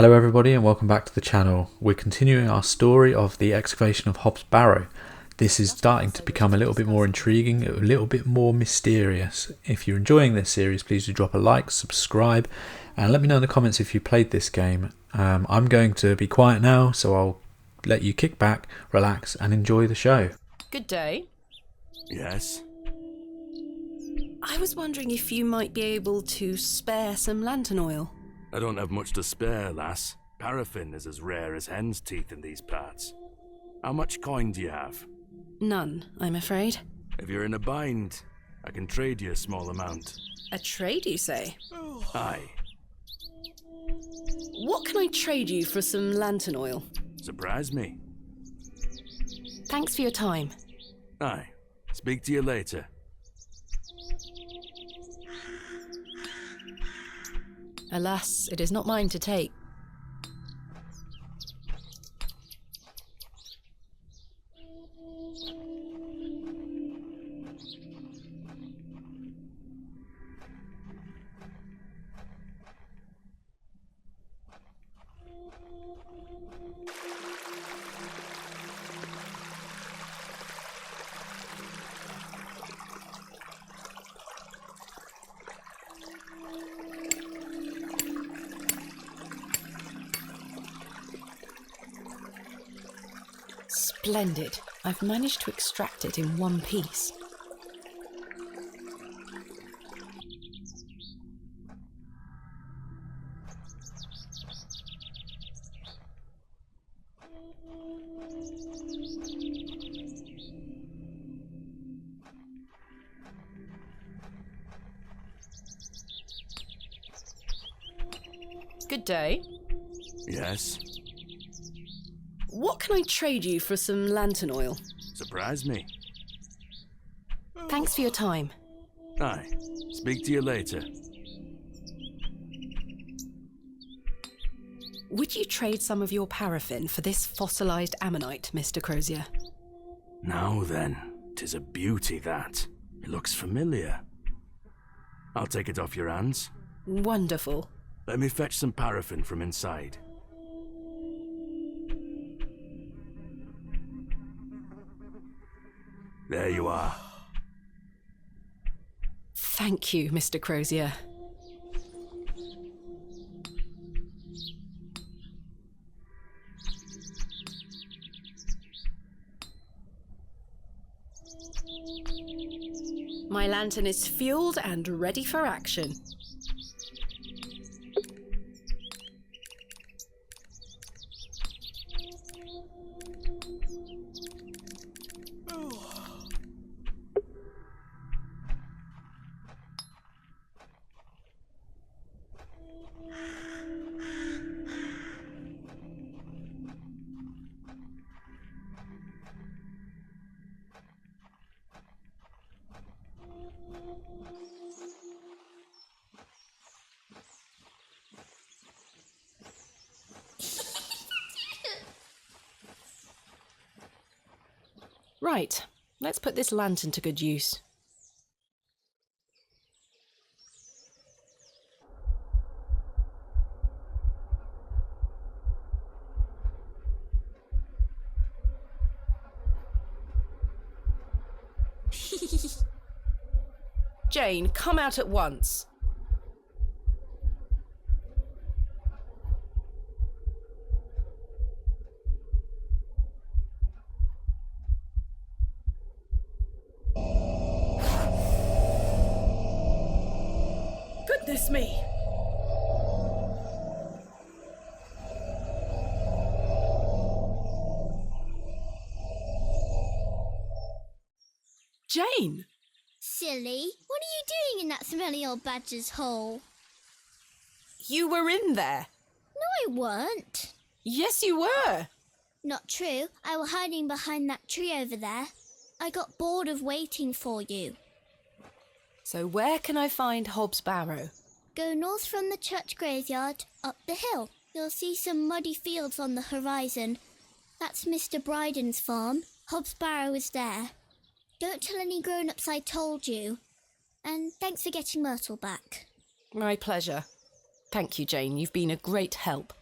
Hello everybody and welcome back to the channel. We're continuing our story of the excavation of Hob's Barrow. This is starting to become a little bit more intriguing, a little bit more mysterious. If you're enjoying this series, please do drop a like, subscribe, and let me know in the comments if you played this game. I'm going to be quiet now, so I'll let you kick back, relax, and enjoy the show. Good day. Yes? I was wondering if you might be able to spare some lantern oil. I don't have much to spare, lass. Paraffin is as rare as hen's teeth in these parts. How much coin do you have? None, I'm afraid. If you're in a bind, I can trade you a small amount. A trade, you say? Aye. What can I trade you for some lantern oil? Surprise me. Thanks for your time. Aye. Speak to you later. Alas, it is not mine to take. Splendid. I've managed to extract it in one piece. Good day. Yes? What can I trade you for some lantern oil? Surprise me. Thanks for your time. Aye. Speak to you later. Would you trade some of your paraffin for this fossilized ammonite, Mr. Crozier? Now then, 'tis a beauty that. It looks familiar. I'll take it off your hands. Wonderful. Let me fetch some paraffin from inside. There you are. Thank you, Mr. Crozier. My lantern is fueled and ready for action. Right, let's put this lantern to good use. Jane, come out at once. Goodness me! Jane! Silly, what are you doing in that smelly old badger's hole? You were in there. No, I weren't. Yes, you were. Not true. I was hiding behind that tree over there. I got bored of waiting for you. So where can I find Hob's Barrow? Go north from the church graveyard, up the hill. You'll see some muddy fields on the horizon. That's Mr. Bryden's farm. Hob's Barrow is there. Don't tell any grown-ups I told you. And thanks for getting Myrtle back. My pleasure. Thank you, Jane. You've been a great help.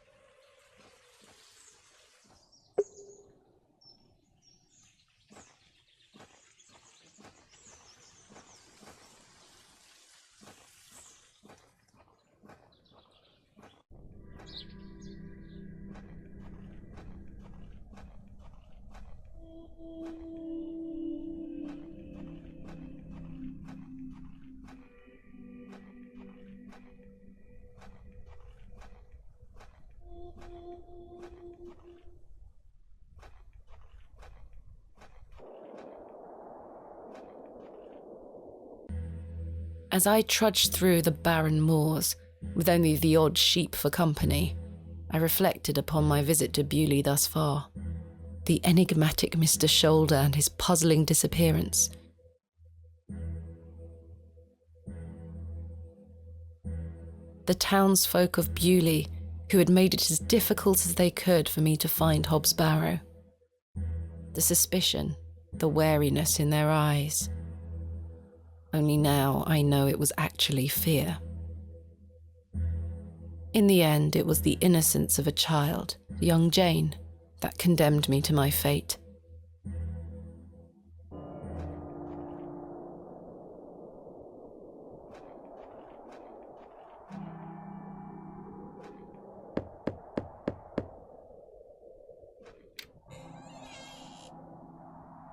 As I trudged through the barren moors, with only the odd sheep for company, I reflected upon my visit to Bewley thus far. The enigmatic Mr. Shoulder and his puzzling disappearance. The townsfolk of Bewley, who had made it as difficult as they could for me to find Hobbs Barrow. The suspicion, the wariness in their eyes. Only now I know it was actually fear. In the end, it was the innocence of a child, young Jane, that condemned me to my fate.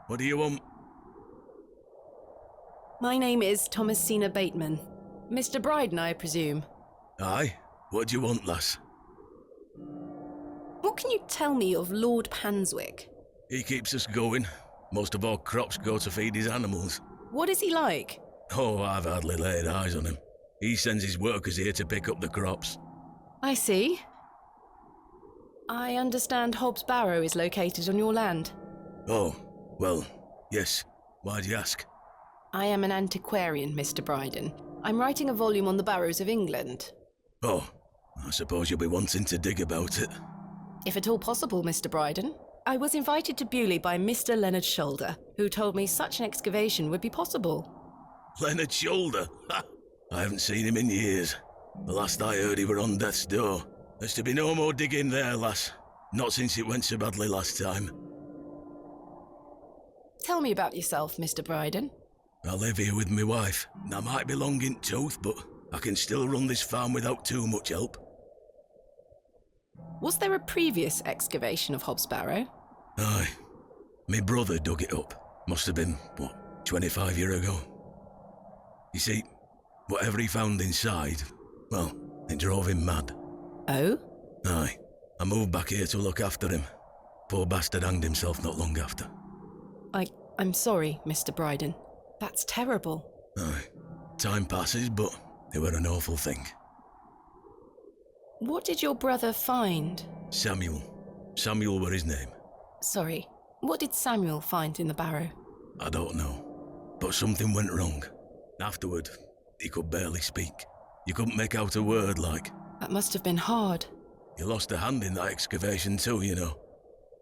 What do you want? My name is Thomasina Bateman. Mr. Bryden, I presume. Aye? What do you want, lass? What can you tell me of Lord Panswick? He keeps us going. Most of our crops go to feed his animals. What is he like? Oh, I've hardly laid eyes on him. He sends his workers here to pick up the crops. I see. I understand Hobbs Barrow is located on your land. Oh, well, yes. Why'd you ask? I am an antiquarian, Mr. Bryden. I'm writing a volume on the Barrows of England. Oh, I suppose you'll be wanting to dig about it. If at all possible, Mr. Bryden. I was invited to Bewley by Mr. Leonard Shoulder, who told me such an excavation would be possible. Leonard Shoulder? Ha! I haven't seen him in years. The last I heard he were on death's door. There's to be no more digging there, lass. Not since it went so badly last time. Tell me about yourself, Mr. Bryden. I live here with my wife, and I might be long in tooth, but I can still run this farm without too much help. Was there a previous excavation of Hobbs Barrow? Aye. My brother dug it up. Must have been, 25 years ago. You see, whatever he found inside, well, it drove him mad. Oh? Aye. I moved back here to look after him. Poor bastard hanged himself not long after. I'm sorry, Mr. Bryden. That's terrible. Aye. Time passes, but it were an awful thing. What did your brother find? Samuel. Samuel were his name. Sorry, what did Samuel find in the barrow? I don't know. But something went wrong. Afterward, he could barely speak. You couldn't make out a word, like. That must have been hard. He lost a hand in that excavation too, you know.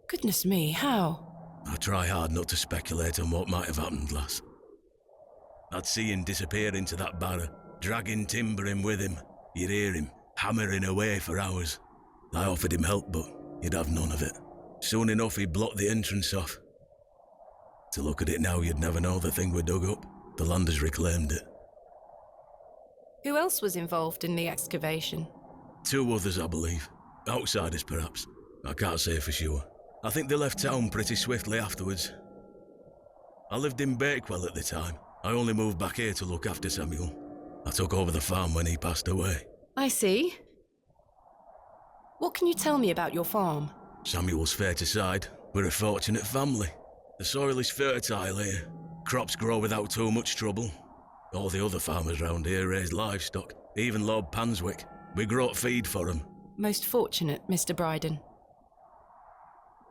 Goodness me, how? I try hard not to speculate on what might have happened, lass. I'd see him disappear into that barrow, dragging timber in with him. You'd hear him hammering away for hours. I offered him help, but he'd have none of it. Soon enough, he blocked the entrance off. To look at it now, you'd never know the thing we dug up. The landers reclaimed it. Who else was involved in the excavation? 2 others, I believe. Outsiders, perhaps. I can't say for sure. I think they left town pretty swiftly afterwards. I lived in Bakewell at the time. I only moved back here to look after Samuel. I took over the farm when he passed away. I see. What can you tell me about your farm? Samuel's fair to side. We're a fortunate family. The soil is fertile here. Crops grow without too much trouble. All the other farmers round here raise livestock. Even Lord Panswick. We grow feed for him. Most fortunate, Mr. Bryden.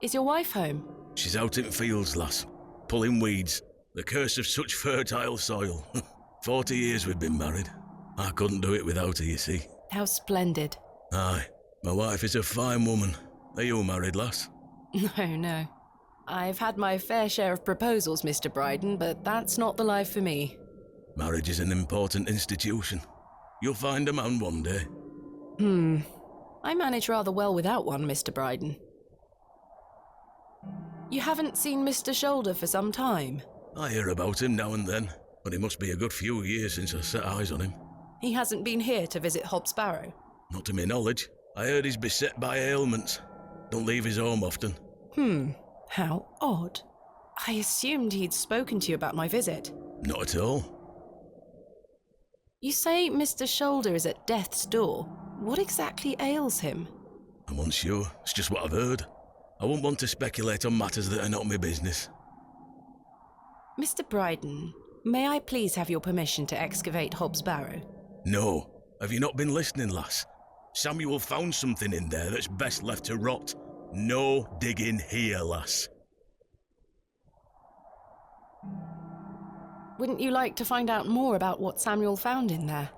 Is your wife home? She's out in fields, lass. Pulling weeds. The curse of such fertile soil. 40 years we've been married. I couldn't do it without her, you see. How splendid. Aye. My wife is a fine woman. Are you married, lass? No. I've had my fair share of proposals, Mr. Bryden, but that's not the life for me. Marriage is an important institution. You'll find a man one day. I manage rather well without one, Mr. Bryden. You haven't seen Mr. Shoulder for some time? I hear about him now and then, but it must be a good few years since I set eyes on him. He hasn't been here to visit Hobbs Barrow? Not to my knowledge. I heard he's beset by ailments. Don't leave his home often. How odd. I assumed he'd spoken to you about my visit. Not at all. You say Mr. Shoulder is at death's door. What exactly ails him? I'm unsure. It's just what I've heard. I wouldn't want to speculate on matters that are not my business. Mr. Bryden, may I please have your permission to excavate Hobbs Barrow? No. Have you not been listening, lass? Samuel found something in there that's best left to rot. No digging here, lass. Wouldn't you like to find out more about what Samuel found in there?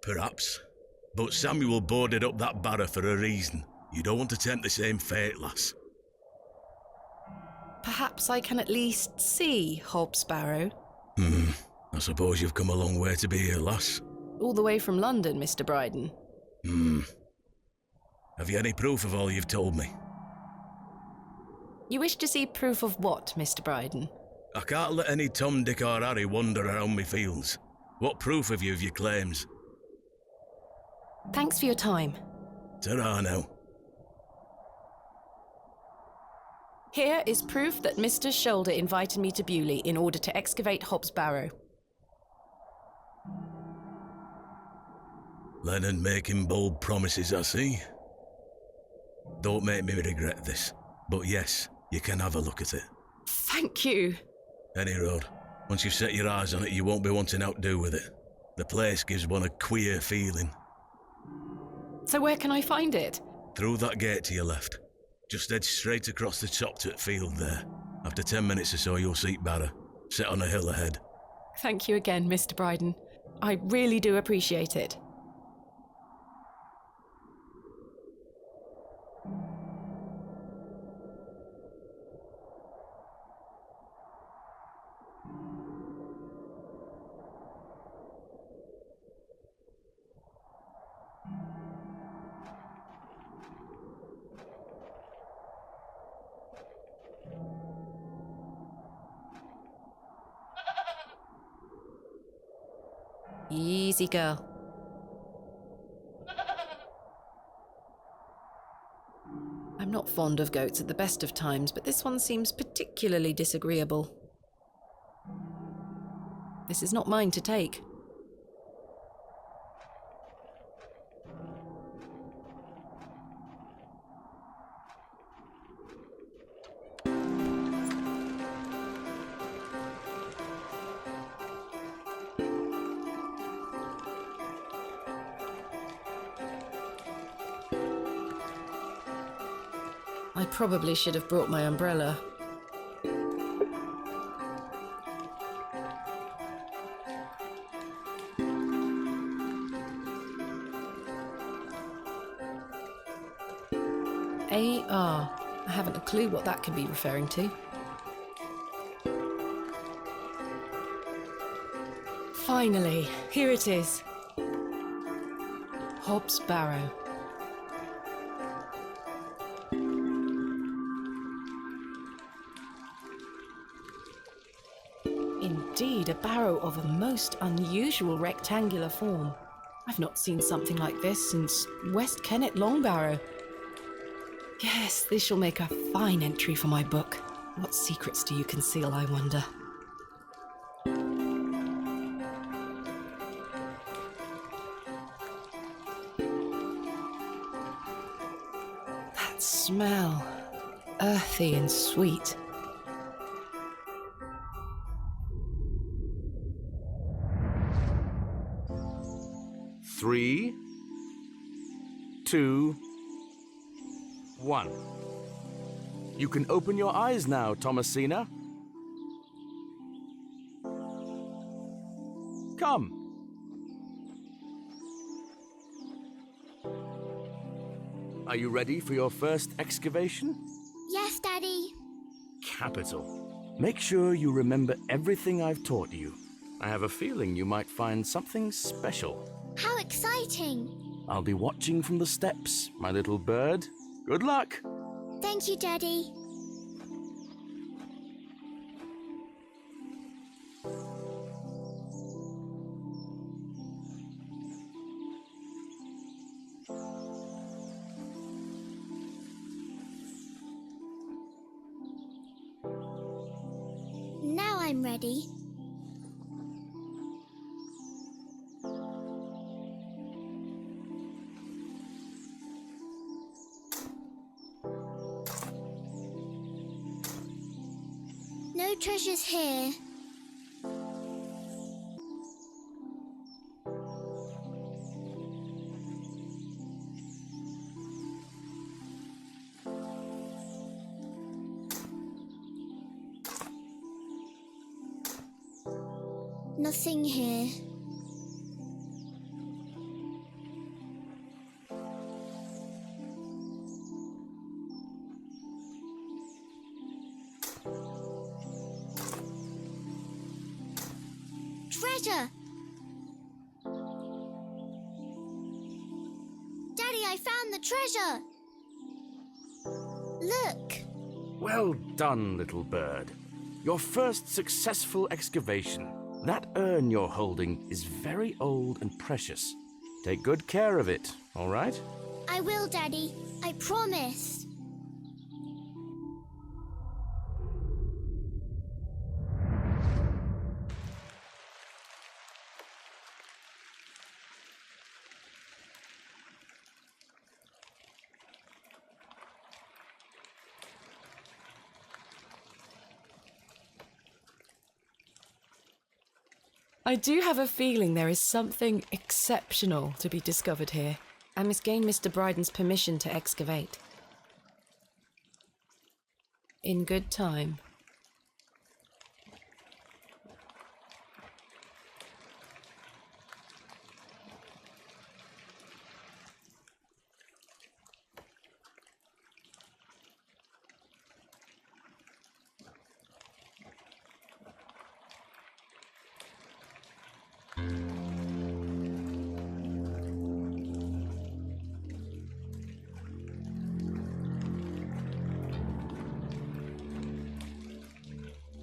Perhaps. But Samuel boarded up that barrow for a reason. You don't want to tempt the same fate, lass. Perhaps I can at least see Hobbs Barrow. I suppose you've come a long way to be here, lass. All the way from London, Mr. Bryden. Have you any proof of all you've told me? You wish to see proof of what, Mr. Bryden? I can't let any Tom, Dick or Harry wander around me fields. What proof have you of your claims? Thanks for your time. Ta-ra now. Here is proof that Mr. Shoulder invited me to Bewley in order to excavate Hobbs Barrow. Leonard making bold promises, I see. Don't make me regret this, but yes, you can have a look at it. Thank you. Any road. Once you've set your eyes on it, you won't be wanting to outdo with it. The place gives one a queer feeling. So where can I find it? Through that gate to your left. Just head straight across the top to the field there. After 10 minutes or so, you'll see Barrow, set on a hill ahead. Thank you again, Mr. Bryden. I really do appreciate it. Easy, girl. I'm not fond of goats at the best of times, but this one seems particularly disagreeable. This is not mine to take. I probably should have brought my umbrella. AR. I haven't a clue what that could be referring to. Finally, here it is. Hobbs Barrow. Indeed, a barrow of a most unusual rectangular form. I've not seen something like this since West Kennet Long Barrow. Yes, this shall make a fine entry for my book. What secrets do you conceal, I wonder? That smell. Earthy and sweet. Three, 2, 1. You can open your eyes now, Thomasina. Come. Are you ready for your first excavation? Yes, Daddy. Capital. Make sure you remember everything I've taught you. I have a feeling you might find something special. How exciting! I'll be watching from the steps, my little bird. Good luck! Thank you, Daddy. Now I'm ready. No treasures here. Nothing here. Treasure! Daddy, I found the treasure! Look! Well done, little bird. Your first successful excavation. That urn you're holding is very old and precious. Take good care of it, all right? I will, Daddy. I promise. I do have a feeling there is something exceptional to be discovered here. I must gain Mr. Bryden's permission to excavate. In good time.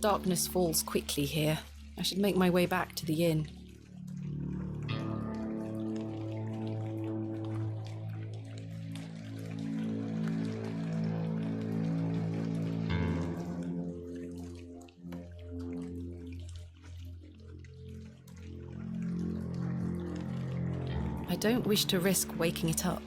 Darkness falls quickly here. I should make my way back to the inn. I don't wish to risk waking it up.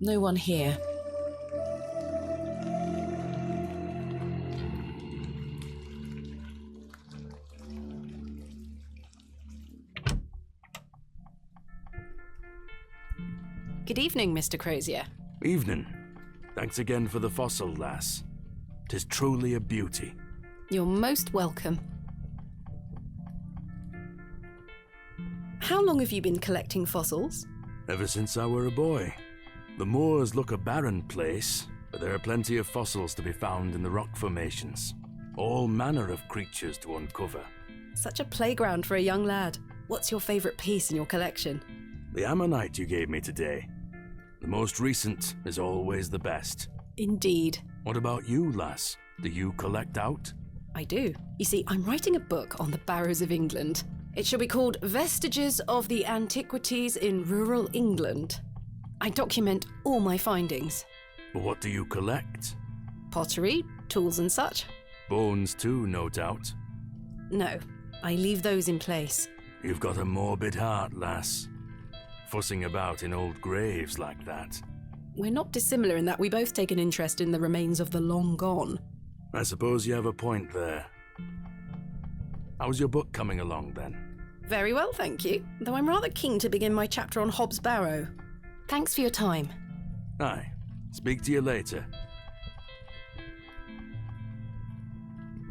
No one here. Good evening, Mr. Crozier. Evening. Thanks again for the fossil, lass. 'Tis truly a beauty. You're most welcome. How long have you been collecting fossils? Ever since I were a boy. The moors look a barren place, but there are plenty of fossils to be found in the rock formations. All manner of creatures to uncover. Such a playground for a young lad. What's your favourite piece in your collection? The ammonite you gave me today. The most recent is always the best. Indeed. What about you, lass? Do you collect out? I do. You see, I'm writing a book on the Barrows of England. It shall be called Vestiges of the Antiquities in Rural England. I document all my findings. But what do you collect? Pottery, tools and such. Bones too, no doubt. No, I leave those in place. You've got a morbid heart, lass. Fussing about in old graves like that. We're not dissimilar in that we both take an interest in the remains of the long gone. I suppose you have a point there. How's your book coming along then? Very well, thank you. Though I'm rather keen to begin my chapter on Hob's Barrow. Thanks for your time. Aye. Speak to you later.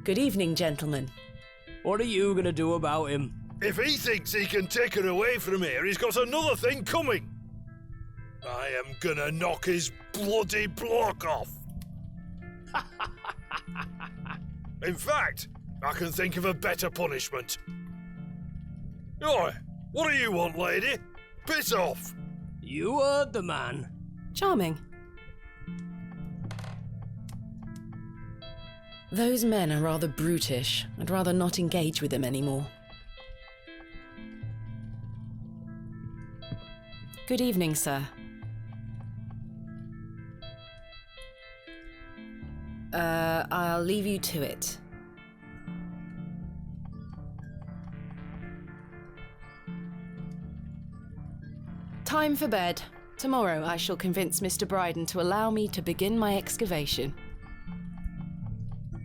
Good evening, gentlemen. What are you gonna do about him? If he thinks he can take her away from here, he's got another thing coming. I am gonna knock his bloody block off. In fact, I can think of a better punishment. Oi, What do you want, lady? Piss off! You heard the man. Charming. Those men are rather brutish. I'd rather not engage with them anymore. Good evening, sir. I'll leave you to it. Time for bed. Tomorrow I shall convince Mr. Bryden to allow me to begin my excavation.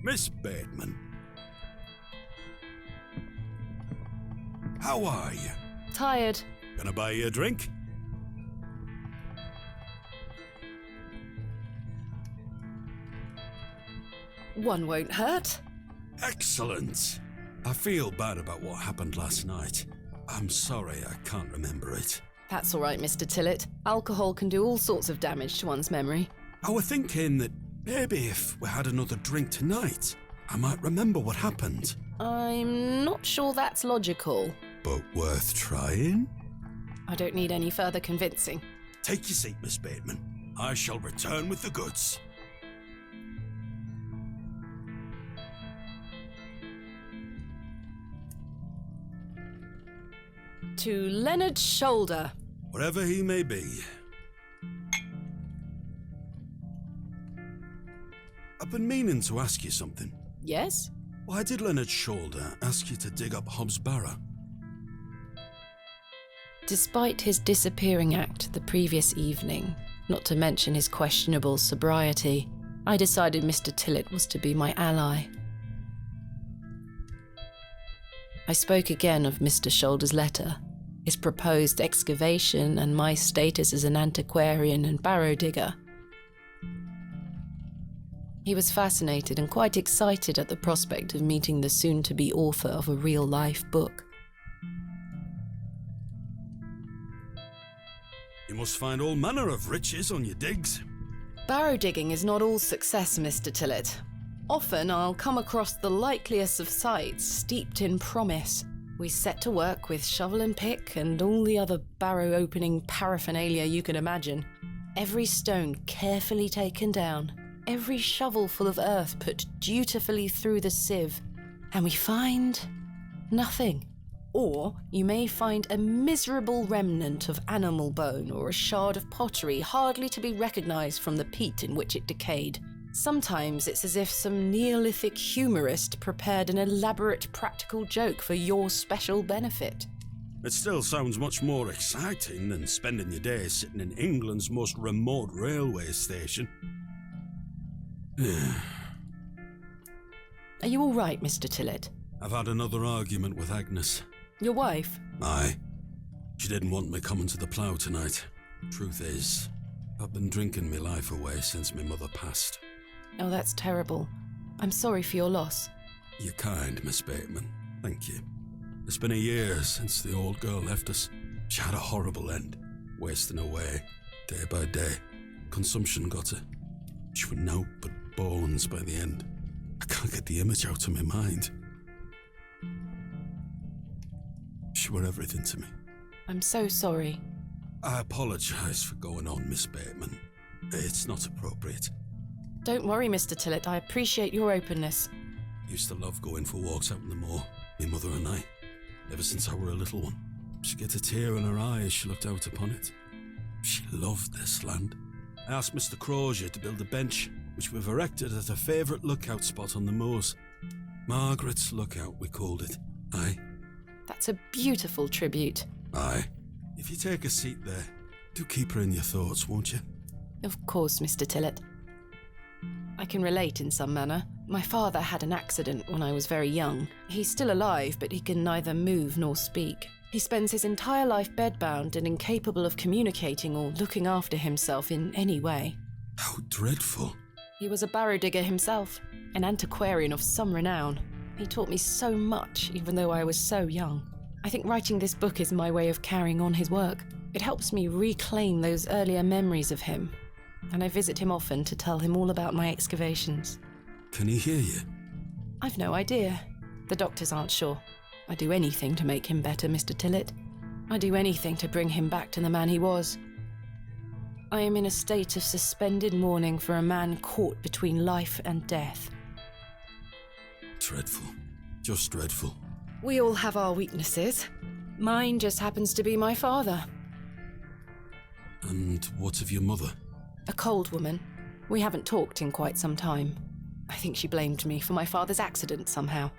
Miss Bateman. How are you? Tired. Gonna buy you a drink? One won't hurt. Excellent. I feel bad about what happened last night. I'm sorry I can't remember it. That's all right, Mr. Tillett. Alcohol can do all sorts of damage to one's memory. I was thinking that maybe if we had another drink tonight, I might remember what happened. I'm not sure that's logical. But worth trying? I don't need any further convincing. Take your seat, Miss Bateman. I shall return with the goods. To Leonard Shoulder. Wherever he may be. I've been meaning to ask you something. Yes? Why did Leonard Shoulder ask you to dig up Hobbs Barrow? Despite his disappearing act the previous evening, not to mention his questionable sobriety, I decided Mr. Tillett was to be my ally. I spoke again of Mr. Shoulder's letter, his proposed excavation, and my status as an antiquarian and barrow digger. He was fascinated and quite excited at the prospect of meeting the soon-to-be author of a real-life book. You must find all manner of riches on your digs. Barrow digging is not all success, Mr. Tillett. Often I'll come across the likeliest of sites steeped in promise. We set to work with shovel and pick and all the other barrow opening paraphernalia you can imagine. Every stone carefully taken down, every shovel full of earth put dutifully through the sieve, and we find nothing. Or you may find a miserable remnant of animal bone or a shard of pottery hardly to be recognised from the peat in which it decayed. Sometimes it's as if some Neolithic humorist prepared an elaborate practical joke for your special benefit. It still sounds much more exciting than spending your days sitting in England's most remote railway station. Are you all right, Mr. Tillett? I've had another argument with Agnes. Your wife? Aye. She didn't want me coming to the plough tonight. Truth is, I've been drinking my life away since my mother passed. Oh, that's terrible. I'm sorry for your loss. You're kind, Miss Bateman. Thank you. It's been a year since the old girl left us. She had a horrible end, wasting away, day by day. Consumption got her. She was naught but bones by the end. I can't get the image out of my mind. She were everything to me. I'm so sorry. I apologise for going on, Miss Bateman. It's not appropriate. Don't worry, Mr. Tillett. I appreciate your openness. Used to love going for walks out in the moor, my mother and I, ever since I were a little one. She'd get a tear in her eye as she looked out upon it. She loved this land. I asked Mr. Crozier to build a bench, which we've erected at a favourite lookout spot on the moors. Margaret's Lookout, we called it. Aye. That's a beautiful tribute. Aye. If you take a seat there, do keep her in your thoughts, won't you? Of course, Mr. Tillett. I can relate in some manner. My father had an accident when I was very young. He's still alive, but he can neither move nor speak. He spends his entire life bedbound and incapable of communicating or looking after himself in any way. How dreadful. He was a barrow digger himself, an antiquarian of some renown. He taught me so much, even though I was so young. I think writing this book is my way of carrying on his work. It helps me reclaim those earlier memories of him, and I visit him often to tell him all about my excavations. Can he hear you? I've no idea. The doctors aren't sure. I'd do anything to make him better, Mr. Tillett. I'd do anything to bring him back to the man he was. I am in a state of suspended mourning for a man caught between life and death. Dreadful. Just dreadful. We all have our weaknesses. Mine just happens to be my father. And what of your mother? A cold woman. We haven't talked in quite some time. I think she blamed me for my father's accident somehow.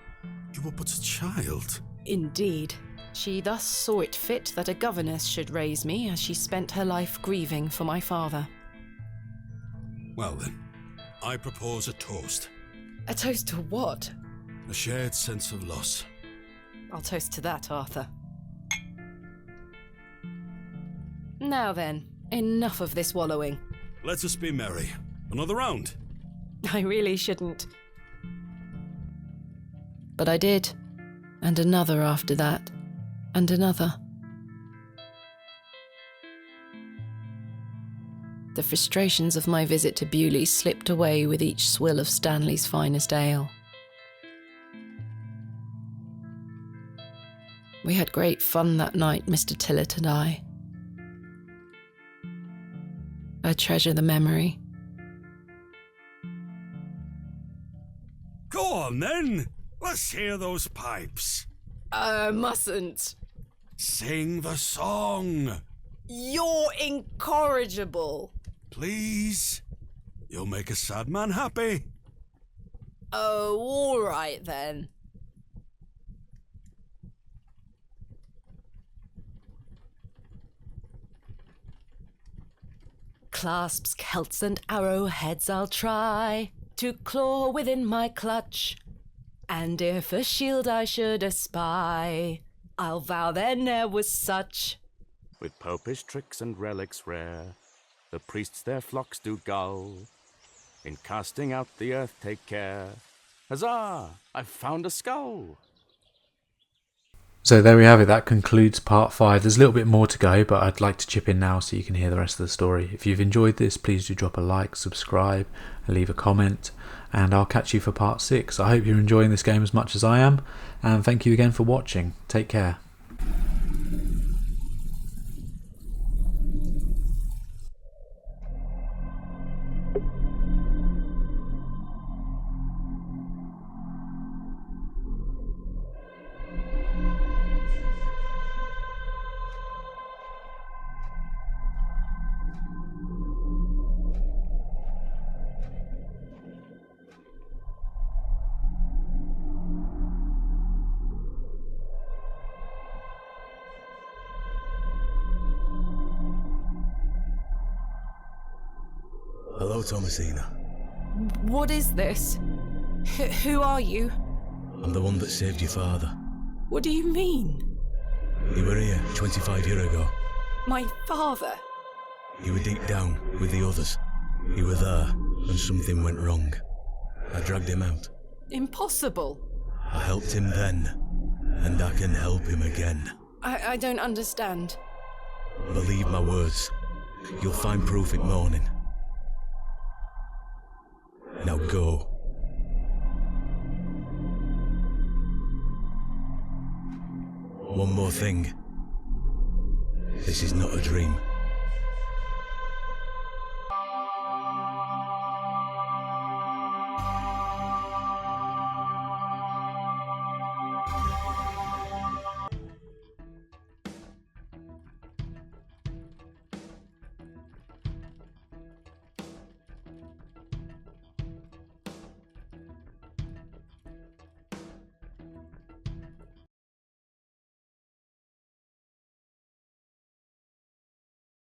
You were but a child. Indeed. She thus saw it fit that a governess should raise me as she spent her life grieving for my father. Well then, I propose a toast. A toast to what? A shared sense of loss. I'll toast to that, Arthur. Now then, enough of this wallowing. Let us be merry. Another round. I really shouldn't. But I did. And another after that. And another. The frustrations of my visit to Bewley slipped away with each swill of Stanley's finest ale. We had great fun that night, Mr. Tillett and I. I treasure the memory. Go on then. Let's hear those pipes. Mustn't. Sing the song. You're incorrigible. Please. You'll make a sad man happy. Oh, all right then. Clasps, celts and arrowheads I'll try to claw within my clutch, and if a shield I should espy, I'll vow there ne'er was such. With popish tricks and relics rare, the priests their flocks do gull. In casting out the earth take care. Huzzah! I've found a skull! So there we have it, that concludes part 5. There's a little bit more to go, but I'd like to chip in now so you can hear the rest of the story. If you've enjoyed this, please do drop a like, subscribe, and leave a comment, and I'll catch you for part 6. I hope you're enjoying this game as much as I am, and thank you again for watching. Take care. Hello, Thomasina. What is this? Who are you? I'm the one that saved your father. What do you mean? You were here 25 years ago. My father? You were deep down with the others. You were there, and something went wrong. I dragged him out. Impossible. I helped him then, and I can help him again. I don't understand. Believe my words. You'll find proof in morning. Now go. One more thing. This is not a dream.